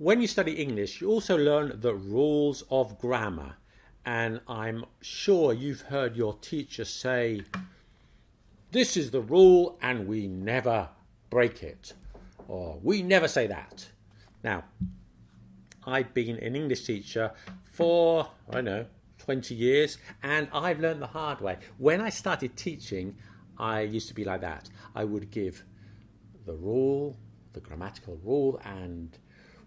When you study English, you also learn the rules of grammar. And I'm sure you've heard your teacher say, "This is the rule and we never break it." Or, "We never say that." Now, I've been an English teacher for, 20 years, and I've learned the hard way. When I started teaching, I used to be like that. I would give the rule, the grammatical rule, and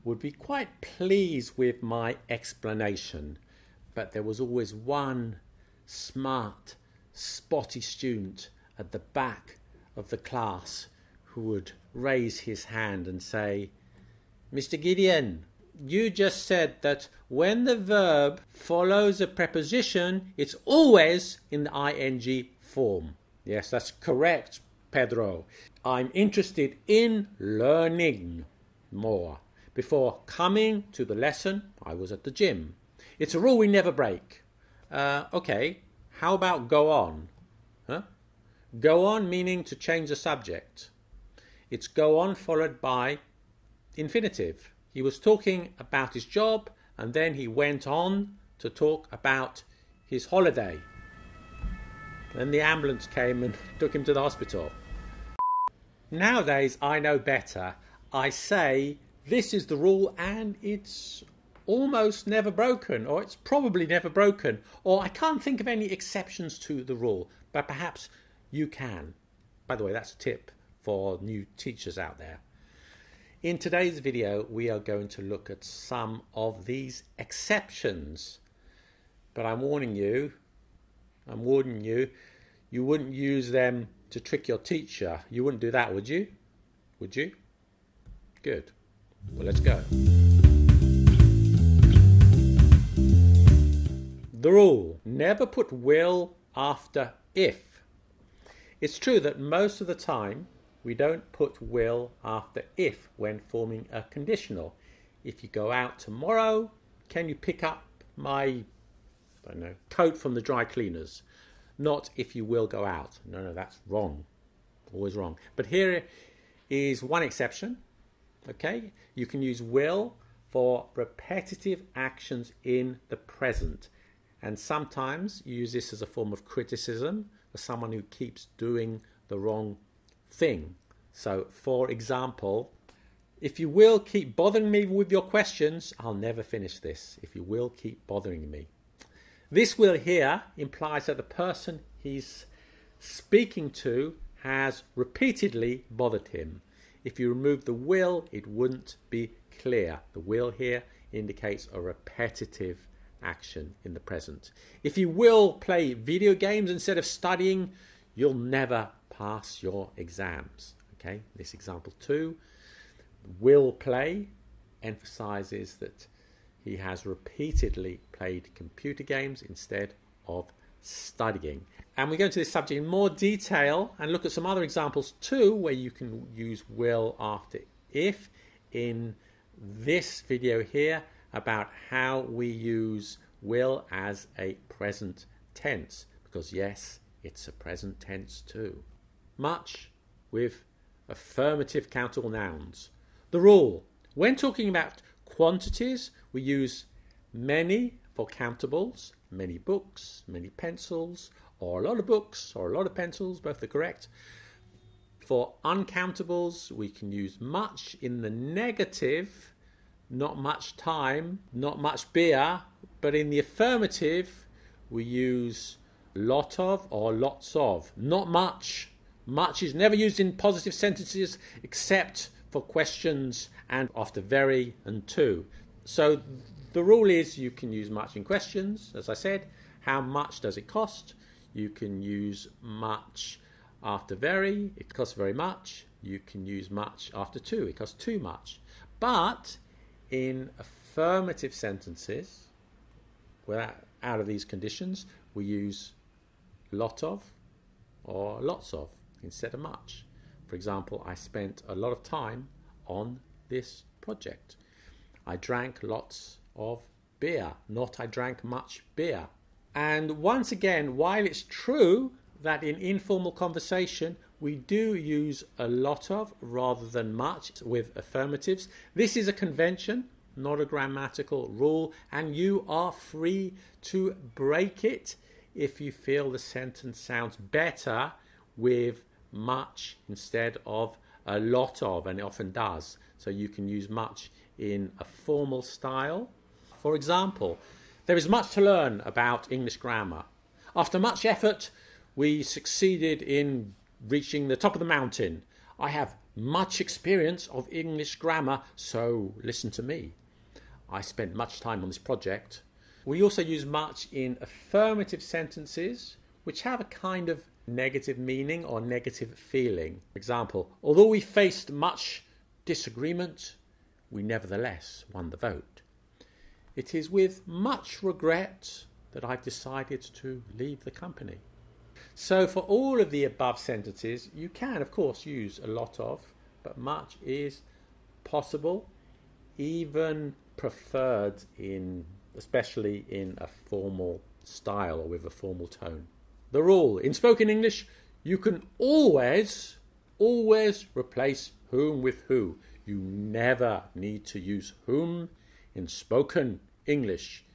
would be quite pleased with my explanation. But there was always one smart, spotty student at the back of the class who would raise his hand and say, "Mr. Gideon, you just said that when the verb follows a preposition, it's always in the ing form." "Yes, that's correct, Pedro. I'm interested in learning more. Before coming to the lesson, I was at the gym. It's a rule we never break." Okay, how about go on? Huh? Go on meaning to change the subject. It's go on followed by infinitive. He was talking about his job and then he went on to talk about his holiday. Then the ambulance came and took him to the hospital. Nowadays, I know better. I say, this is the rule and it's almost never broken, or it's probably never broken, or I can't think of any exceptions to the rule, but perhaps you can. By the way, that's a tip for new teachers out there. In today's video, we are going to look at some of these exceptions. But I'm warning you, you wouldn't use them to trick your teacher. You wouldn't do that, would you? Would you? Good. Well, let's go. The rule: never put will after if. It's true that most of the time we don't put will after if when forming a conditional. If you go out tomorrow, can you pick up my coat from the dry cleaners? Not if you will go out. No, that's wrong. Always wrong. But here is one exception. Okay, you can use will for repetitive actions in the present. And sometimes you use this as a form of criticism for someone who keeps doing the wrong thing. So, for example, if you will keep bothering me with your questions, I'll never finish this. If you will keep bothering me. This will here implies that the person he's speaking to has repeatedly bothered him. If you remove the will, it wouldn't be clear. The will here indicates a repetitive action in the present. If you will play video games instead of studying, you'll never pass your exams. Okay, this example 2, will play emphasizes that he has repeatedly played computer games instead of studying. And we go into this subject in more detail and look at some other examples too where you can use will after if in this video here about how we use will as a present tense, because yes, it's a present tense too. Much with affirmative countable nouns. The rule: when talking about quantities, we use many for countables, many books, many pencils, or a lot of books, or a lot of pencils, both are correct. For uncountables, we can use much in the negative, not much time, not much beer, but in the affirmative, we use lot of or lots of, not much. Much is never used in positive sentences except for questions and after very and to. So the rule is you can use much in questions, as I said. How much does it cost? You can use much after very, it costs very much. You can use much after to, it costs too much. But in affirmative sentences, out of these conditions, we use lot of or lots of instead of much. For example, I spent a lot of time on this project. I drank lots of beer, not I drank much beer. And once again, while it's true that in informal conversation we do use a lot of rather than much with affirmatives, this is a convention. not a grammatical rule, and you are free to break it if you feel the sentence sounds better with much instead of a lot of, and it often does. So you can use much in a formal style. For example, there is much to learn about English grammar. After much effort, we succeeded in reaching the top of the mountain. I have much experience of English grammar, so listen to me. I spent much time on this project. We also use much in affirmative sentences, which have a kind of negative meaning or negative feeling. For example, although we faced much disagreement, we nevertheless won the vote. It is with much regret that I've decided to leave the company. So for all of the above sentences, you can, of course, use a lot of, but much is possible, even preferred especially in a formal style or with a formal tone. The rule: in spoken English, you can always replace whom with who. You never need to use whom in spoken English.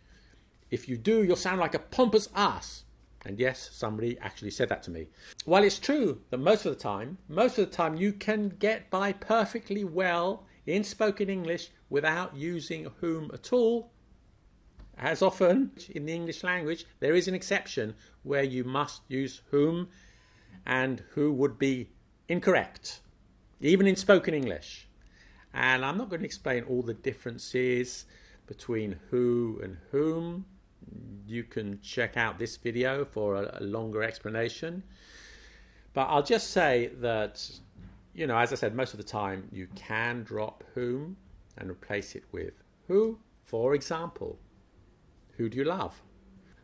If you do, you'll sound like a pompous ass. And yes, somebody actually said that to me. While it's true that most of the time you can get by perfectly well in spoken English without using whom at all, as often in the English language, there is an exception where you must use whom, and who would be incorrect, even in spoken English. And I'm not going to explain all the differences between who and whom. You can check out this video for a longer explanation. But I'll just say that, as I said, most of the time you can drop whom and replace it with who. For example, who do you love?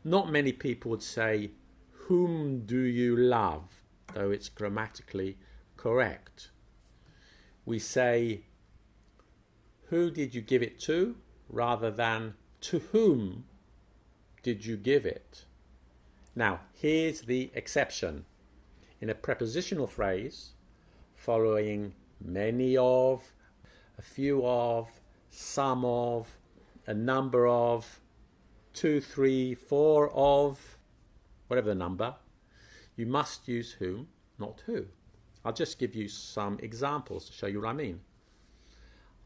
Not many people would say, whom do you love, though it's grammatically correct. We say, who did you give it to, rather than to whom did you give it? Now, here's the exception. In a prepositional phrase, following many of, a few of, some of, a number of, 2, 3, 4 of, whatever the number, you must use whom, not who. I'll just give you some examples to show you what I mean.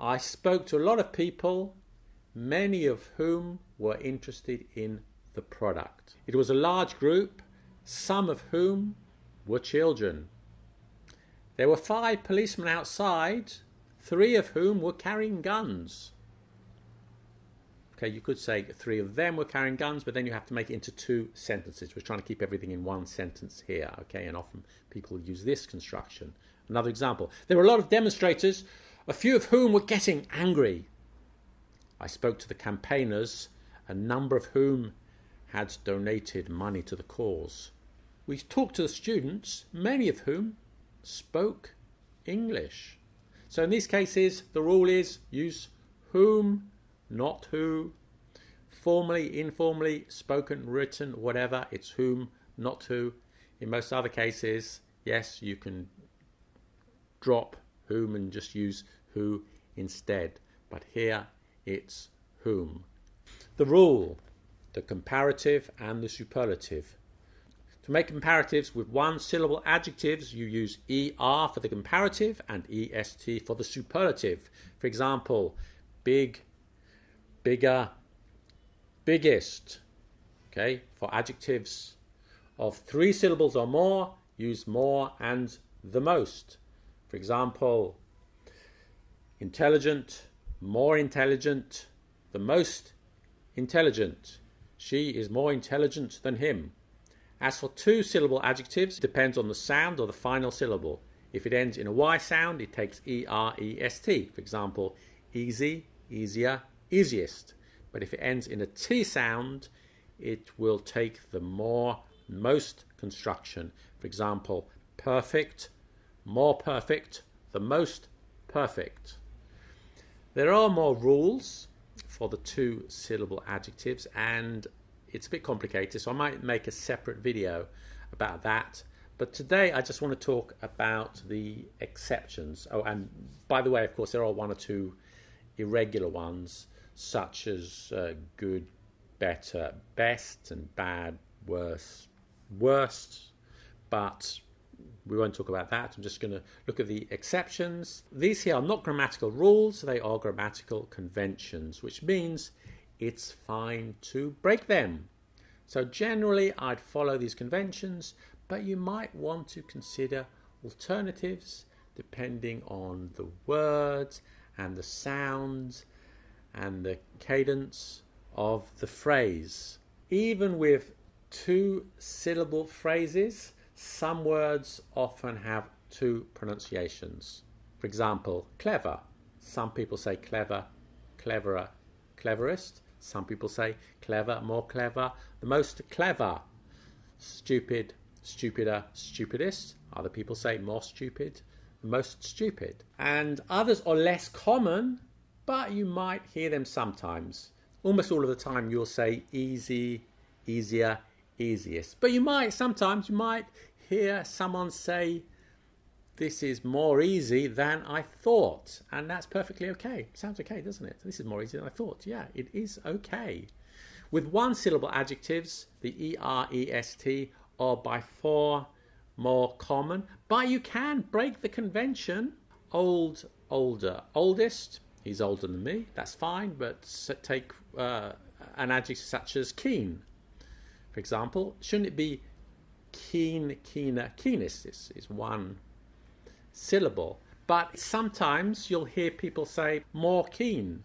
I spoke to a lot of people, many of whom were interested in the product. It was a large group, some of whom were children. There were 5 policemen outside, 3 of whom were carrying guns. Okay, you could say 3 of them were carrying guns, but then you have to make it into 2 sentences. We're trying to keep everything in one sentence here, okay? And often people use this construction. Another example. There were a lot of demonstrators, a few of whom were getting angry. I spoke to the campaigners, a number of whom had donated money to the cause. We talked to the students, many of whom spoke English. So in these cases, the rule is use whom, not who. Formally, informally, spoken, written, whatever, it's whom, not who. In most other cases, yes, you can drop whom and just use who instead. But here, it's whom. The rule: the comparative and the superlative. To make comparatives with one-syllable adjectives, you use ER for the comparative and EST for the superlative. For example, big, bigger, biggest. Okay, for adjectives of 3 syllables or more, use more and the most. For example, intelligent, more intelligent, the most intelligent. She is more intelligent than him. As for 2-syllable adjectives, it depends on the sound or the final syllable. If it ends in a Y sound, it takes EREST. For example, easy, easier, easiest. But if it ends in a T sound, it will take the more, most construction. For example, perfect, more perfect, the most perfect. There are more rules for the 2-syllable adjectives, and it's a bit complicated, so I might make a separate video about that. But today I just want to talk about the exceptions. Oh, and by the way, of course, there are 1 or 2 irregular ones, such as good, better, best, and bad, worse, worst. But we won't talk about that. I'm just going to look at the exceptions. These here are not grammatical rules, they are grammatical conventions, which means it's fine to break them. So generally I'd follow these conventions, but you might want to consider alternatives depending on the words and the sounds and the cadence of the phrase. Even with two-syllable phrases, some words often have two pronunciations. For example, clever. Some people say clever, cleverer, cleverest. Some people say clever, more clever, the most clever. Stupid, stupider, stupidest. Other people say more stupid, the most stupid. And others are less common, but you might hear them sometimes. Almost all of the time you'll say easy, easier, easiest. But sometimes you might hear someone say, this is more easy than I thought. And that's perfectly okay. Sounds okay, doesn't it? This is more easy than I thought. Yeah, it is okay. With one-syllable adjectives, the E-R-E-S-T are by far more common. But you can break the convention. Old, older, oldest. He's older than me. That's fine. But take an adjective such as keen. For example, shouldn't it be keen, keener, keenest? This is one syllable. But sometimes you'll hear people say more keen.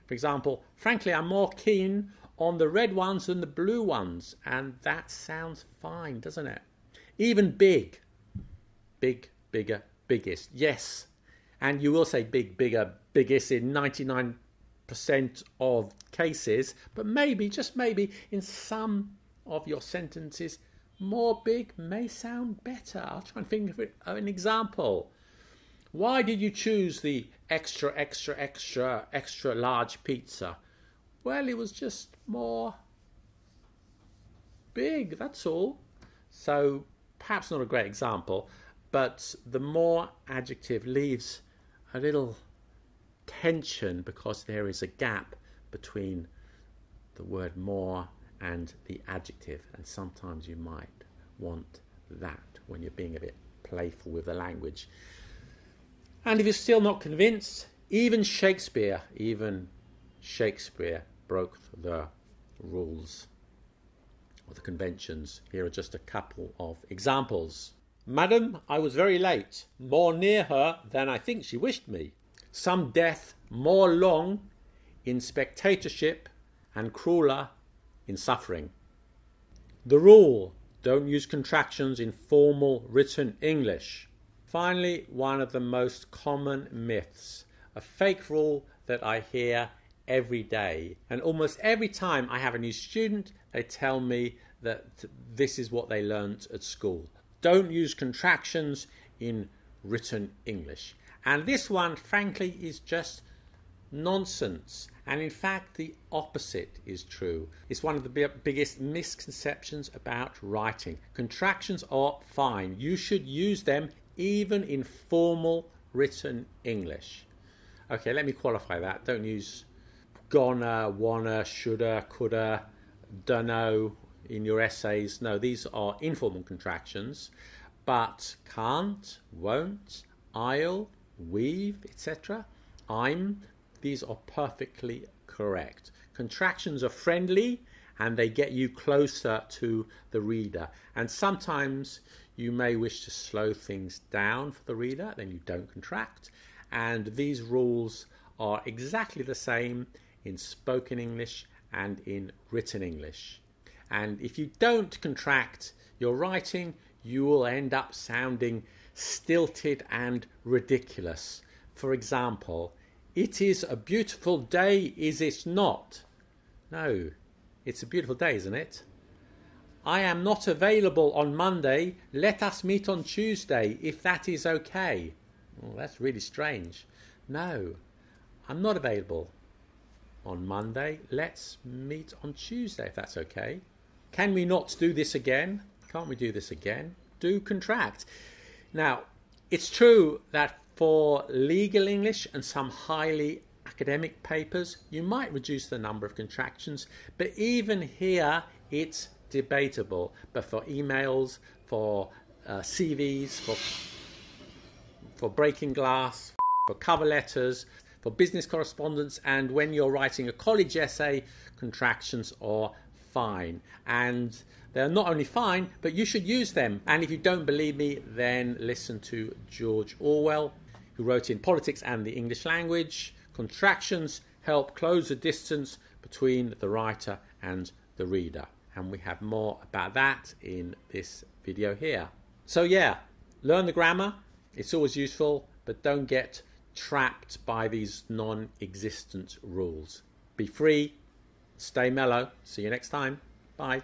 For example, frankly, I'm more keen on the red ones than the blue ones. And that sounds fine, doesn't it? Even big. Big, bigger, biggest. Yes. And you will say big, bigger, biggest in 99% of cases. But maybe, just maybe, in some of your sentences, more big may sound better. I'll try and think of an example. Why did you choose the extra, extra, extra, extra large pizza? Well, it was just more big, that's all. So perhaps not a great example, but the more adjective leaves a little tension because there is a gap between the word more and the adjective, and sometimes you might want that when you're being a bit playful with the language. And if you're still not convinced, even Shakespeare broke the rules or the conventions. Here are just a couple of examples. Madam, I was very late, more near her than I think she wished me. Some death more long in spectatorship and crueler in suffering. The rule: don't use contractions in formal written English. Finally, one of the most common myths, a fake rule that I hear every day. And almost every time I have a new student, they tell me that this is what they learnt at school. Don't use contractions in written English. And this one, frankly, is just nonsense. And in fact, the opposite is true. It's one of the biggest misconceptions about writing. Contractions are fine. You should use them even in formal written English. Okay, let me qualify that. Don't use gonna, wanna, shoulda, coulda, dunno in your essays. No, these are informal contractions. But can't, won't, I'll, we've, etc., I'm, these are perfectly correct. Contractions are friendly and they get you closer to the reader. And sometimes you may wish to slow things down for the reader, then you don't contract. And these rules are exactly the same in spoken English and in written English. And if you don't contract your writing, you will end up sounding stilted and ridiculous. For example, it is a beautiful day, is it not? No, it's a beautiful day, isn't it? I am not available on Monday. Let us meet on Tuesday, if that is okay. Oh, that's really strange. No, I'm not available on Monday. Let's meet on Tuesday, if that's okay. Can we not do this again? Can't we do this again? Do contract. Now, it's true that for legal English and some highly academic papers, you might reduce the number of contractions, but even here it's debatable. But for emails, for CVs, for breaking glass, for cover letters, for business correspondence, and when you're writing a college essay, contractions are fine. And they're not only fine, but you should use them. And if you don't believe me, then listen to George Orwell, who wrote in Politics and the English Language, contractions help close the distance between the writer and the reader. And we have more about that in this video here. So yeah, learn the grammar. It's always useful, but don't get trapped by these non-existent rules. Be free, stay mellow. See you next time. Bye.